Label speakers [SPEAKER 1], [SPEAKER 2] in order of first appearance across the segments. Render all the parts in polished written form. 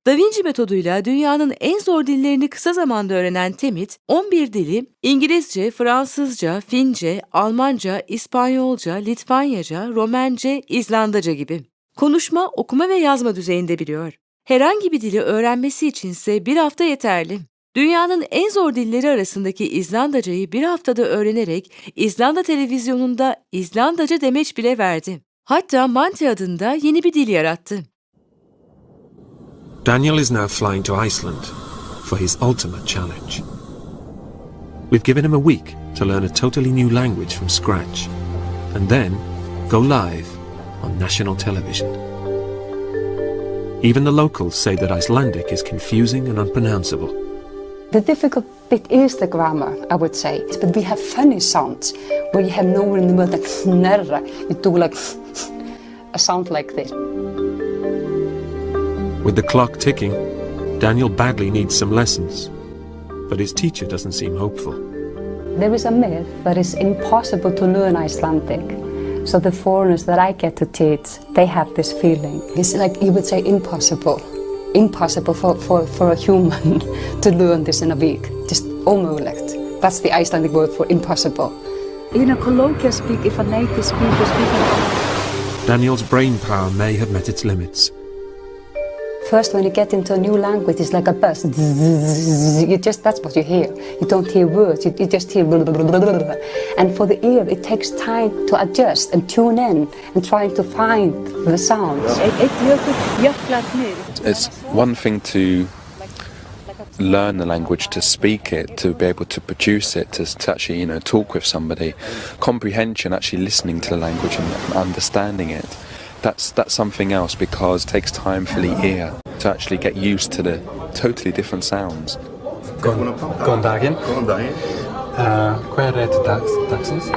[SPEAKER 1] Da Vinci metoduyla dünyanın en zor dillerini kısa zamanda öğrenen Tammet, 11 dili İngilizce, Fransızca, Fince, Almanca, İspanyolca, Litvanyaca, Romence, İzlandaca gibi konuşma, okuma ve yazma düzeyinde biliyor. Herhangi bir dili öğrenmesi içinse bir hafta yeterli. Dünyanın en zor dilleri arasındaki İzlandacayı bir haftada öğrenerek İzlanda televizyonunda İzlandaca demeç bile verdi. Hatta Manti adında yeni bir dil yarattı.
[SPEAKER 2] Daniel is now flying to Iceland for his ultimate challenge. We've given him a week to learn a totally new language from scratch, and then go live on national television. Even the locals say that Icelandic is confusing and unpronounceable.
[SPEAKER 3] The difficult bit is the grammar, I would say. But we have funny sounds where you have nowhere in the middle, like nerra. You do like a sound like this.
[SPEAKER 2] With the clock ticking, Daniel badly needs some lessons, but his teacher doesn't seem hopeful.
[SPEAKER 3] There is a myth that it's impossible to learn Icelandic. So the foreigners that I get to teach, they have this feeling. It's like you would say impossible. Impossible for a human to learn this in a week. Just omöjligt. That's the Icelandic word for impossible. In a colloquial speak, if a native speaker speaking...
[SPEAKER 2] Daniel's brain power may have met its limits.
[SPEAKER 3] First, when you get into a new language, it's like a buzz. That's what you hear. You don't hear words, you just hear blah, blah, blah, blah, blah. And for the ear, it takes time to adjust and tune in and trying to find the sounds.
[SPEAKER 4] It's one thing to learn the language, to speak it, to be able to produce it, to actually, talk with somebody. Comprehension, actually listening to the language and understanding it. That's something else, because it takes time for the ear to actually get used to the totally different sounds.
[SPEAKER 5] Góðan daginn. Hver dagsins?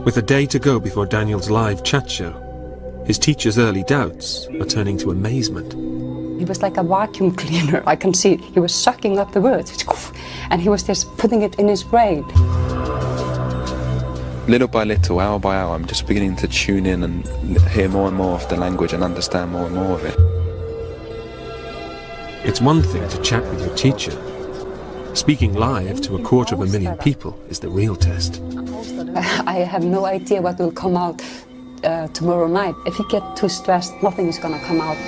[SPEAKER 2] With a day to go before Daniel's live chat show, his teacher's early doubts are turning to amazement.
[SPEAKER 3] He was like a vacuum cleaner. I can see he was sucking up the words, and he was just putting it in his brain.
[SPEAKER 4] Little by little, hour by hour, I'm just beginning to tune in and hear more and more of the language and understand more and more of it.
[SPEAKER 2] It's one thing to chat with your teacher. Speaking live to 250,000 people is the real test.
[SPEAKER 3] I have no idea what will come out tomorrow night. If you get too stressed, nothing is gonna come out.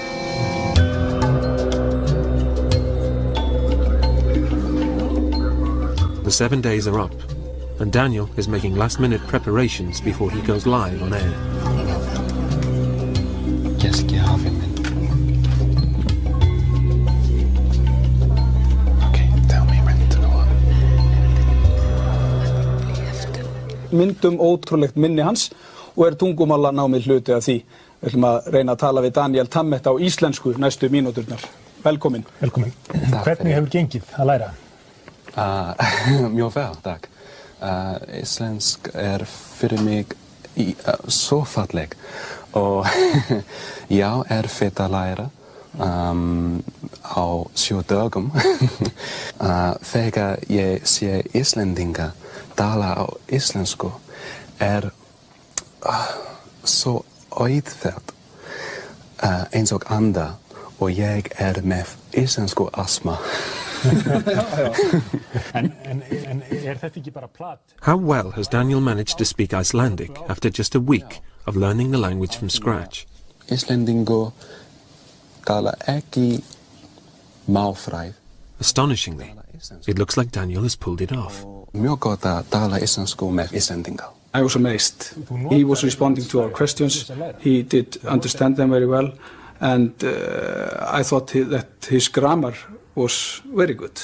[SPEAKER 2] The 7 days are up, and Daniel is making last-minute preparations before he goes live on air.
[SPEAKER 5] Okay, tell me when to go on.
[SPEAKER 6] Myndum ótrúlegt minni hans og tungumálanámið hluti af því. Við ætlum að reyna að tala við Daniel Tammet á íslensku næstu mínúturnar. Velkomin.
[SPEAKER 7] Velkomin. Hvernig hefur gengið að læra?
[SPEAKER 5] Mjög vel, takk. Íslensk fyrir mig svo falleg og já, erfitt að læra á 7 dögum. Þegar ég sé Íslendinga tala á íslensku svo auðvelt eins og anda og ég með íslensku astma.
[SPEAKER 2] How well has Daniel managed to speak Icelandic after just a week of learning the language from scratch?
[SPEAKER 5] Íslendingur tala ekki málfræði.
[SPEAKER 2] Astonishingly, it looks like Daniel has pulled it off.
[SPEAKER 5] Mjög gott að tala íslensku með Íslendinga.
[SPEAKER 6] I was amazed. He was responding to our questions. He did understand them very well, and I thought that his grammar was very good.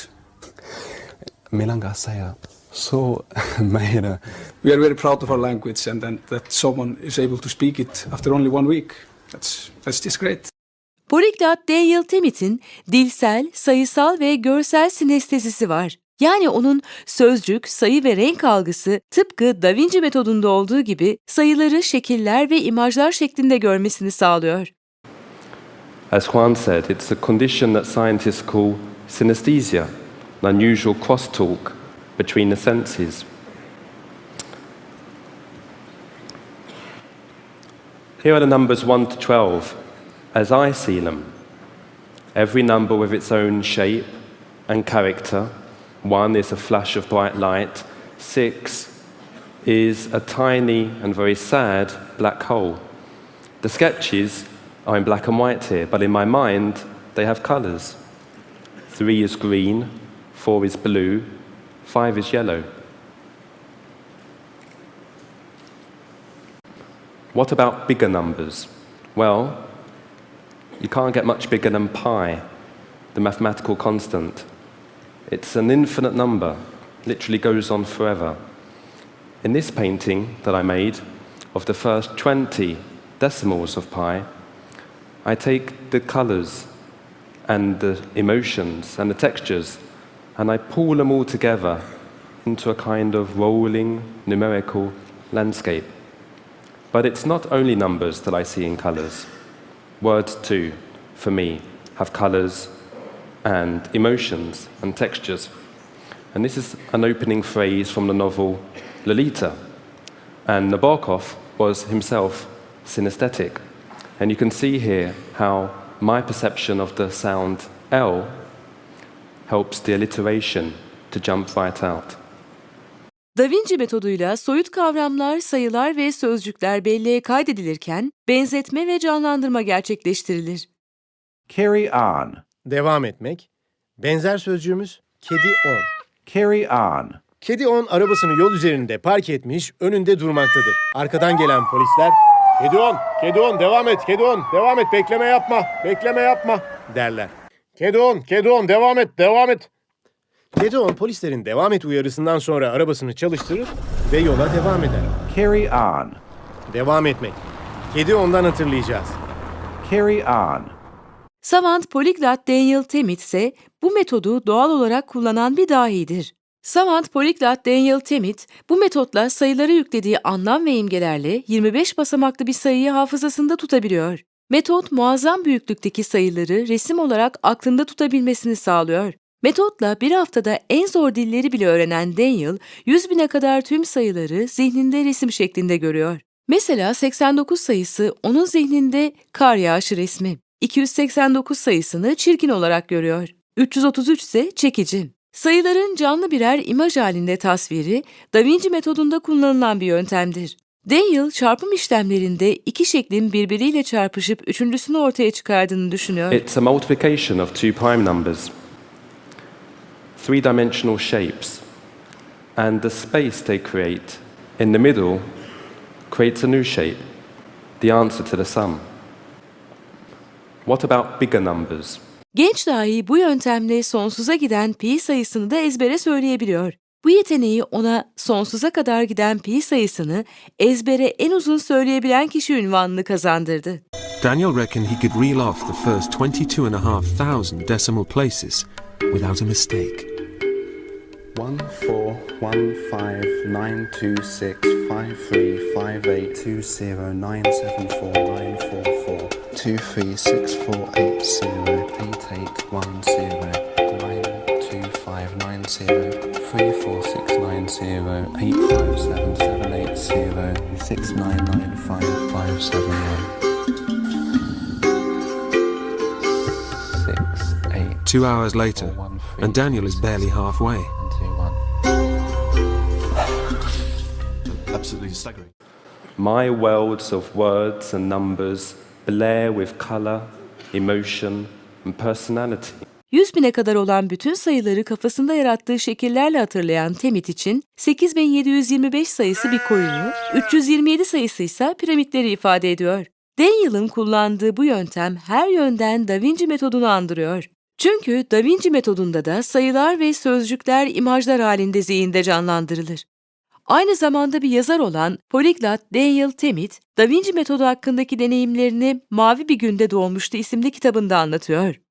[SPEAKER 5] Mig langar að segja svo meira.
[SPEAKER 6] We are very proud of our language, and that someone is able to speak it after only 1 week. That's just great.
[SPEAKER 1] Polyglot Daniel Tammet'in dilsel, sayısal ve görsel sinestezisi var. Yani onun sözcük, sayı ve renk algısı tıpkı Da Vinci metodunda olduğu gibi sayıları şekiller ve imajlar şeklinde görmesini sağlıyor.
[SPEAKER 8] As Juan said, it's a condition that scientists call synesthesia, an unusual crosstalk between the senses. Here are the numbers 1 to 12 as I see them. every number with its own shape and character. 1 is a flash of bright light. 6 is a tiny and very sad black hole. The sketches are in black and white here, but in my mind, they have colours. 3 is green, 4 is blue, 5 is yellow. What about bigger numbers? Well, you can't get much bigger than pi, the mathematical constant. It's an infinite number, literally goes on forever. In this painting that I made of the first 20 decimals of pi, I take the colours and the emotions and the textures and I pull them all together into a kind of rolling numerical landscape. But it's not only numbers that I see in colours. Words too, for me, have colours and emotions and textures. And this is an opening phrase from the novel Lolita. And Nabokov was himself synesthetic. And you can see here how my perception of the sound L helps the alliteration to jump right out.
[SPEAKER 1] Da Vinci metoduyla soyut kavramlar, sayılar ve sözcükler belleğe kaydedilirken benzetme ve canlandırma gerçekleştirilir.
[SPEAKER 9] Carry on.
[SPEAKER 10] Devam etmek. Benzer sözcüğümüz kedi on.
[SPEAKER 9] Carry on.
[SPEAKER 10] Kedi on arabasını yol üzerinde park etmiş, önünde durmaktadır. Arkadan gelen polisler, kedi on, devam et, devam et, bekleme yapma, derler. Kedi on, devam et. Kedi on polislerin devam et uyarısından sonra arabasını çalıştırır ve yola devam eder.
[SPEAKER 9] Carry on.
[SPEAKER 10] Devam etmek. Kedi ondan hatırlayacağız.
[SPEAKER 9] Carry on.
[SPEAKER 1] Savant polyglot Daniel Tammet ise bu metodu doğal olarak kullanan bir dahidir. Savant polyglot Daniel Tammet bu metotla sayılara yüklediği anlam ve imgelerle 25 basamaklı bir sayıyı hafızasında tutabiliyor. Metot muazzam büyüklükteki sayıları resim olarak aklında tutabilmesini sağlıyor. Metotla bir haftada en zor dilleri bile öğrenen Daniel, 100.000'e kadar tüm sayıları zihninde resim şeklinde görüyor. Mesela 89 sayısı onun zihninde kar yağışı resmi. 289 sayısını çirkin olarak görüyor. 333 ise çekici. Sayıların canlı birer imaj halinde tasviri, Da Vinci metodunda kullanılan bir yöntemdir. Daniel, çarpım işlemlerinde iki şeklin birbiriyle çarpışıp üçüncüsünü ortaya çıkardığını düşünüyor.
[SPEAKER 8] It's a multiplication of two prime numbers, three-dimensional shapes, and the space they create in the middle creates a new shape, the answer to the sum. What about bigger numbers?
[SPEAKER 1] Genç dahi bu yöntemle sonsuza giden pi sayısını da ezbere söyleyebiliyor. Bu yeteneği ona sonsuza kadar giden pi sayısını ezbere en uzun söyleyebilen kişi unvanını kazandırdı.
[SPEAKER 2] Daniel reckoned he could reel off the first 22,500 decimal places without a mistake.
[SPEAKER 5] 1, 4, 1, 5, 9, 2, 6, 5, 3, 5, 8, 2, 0, 9, 7, 4, 9, 4, 4, 2, 3, 6, 4, 8, 0, 8, 8, 1, 0, 9, 2, 5, 9, 0, 3, 4, 6, 9, 0, 8, 5, 7, 7, 8, 0, 6, 9, 9, 5, 5, 7, 1. 6, 8,
[SPEAKER 2] 2 hours later,
[SPEAKER 5] 4, 1, 3,
[SPEAKER 2] and Daniel is barely halfway.
[SPEAKER 9] Absolutely staggering.
[SPEAKER 8] My worlds of words and numbers blare with color, emotion and personality.
[SPEAKER 1] 100.000'e kadar olan bütün sayıları kafasında yarattığı şekillerle hatırlayan Tammet için 8725 sayısı bir koyunu, 327 sayısı ise piramitleri ifade ediyor. Daniel'ın kullandığı bu yöntem her yönden Da Vinci metodunu andırıyor. Çünkü Da Vinci metodunda da sayılar ve sözcükler imajlar halinde zihinde canlandırılır. Aynı zamanda bir yazar olan polyglot Daniel Tammet, Da Vinci metodu hakkındaki deneyimlerini Mavi Bir Günde Doğmuştu isimli kitabında anlatıyor.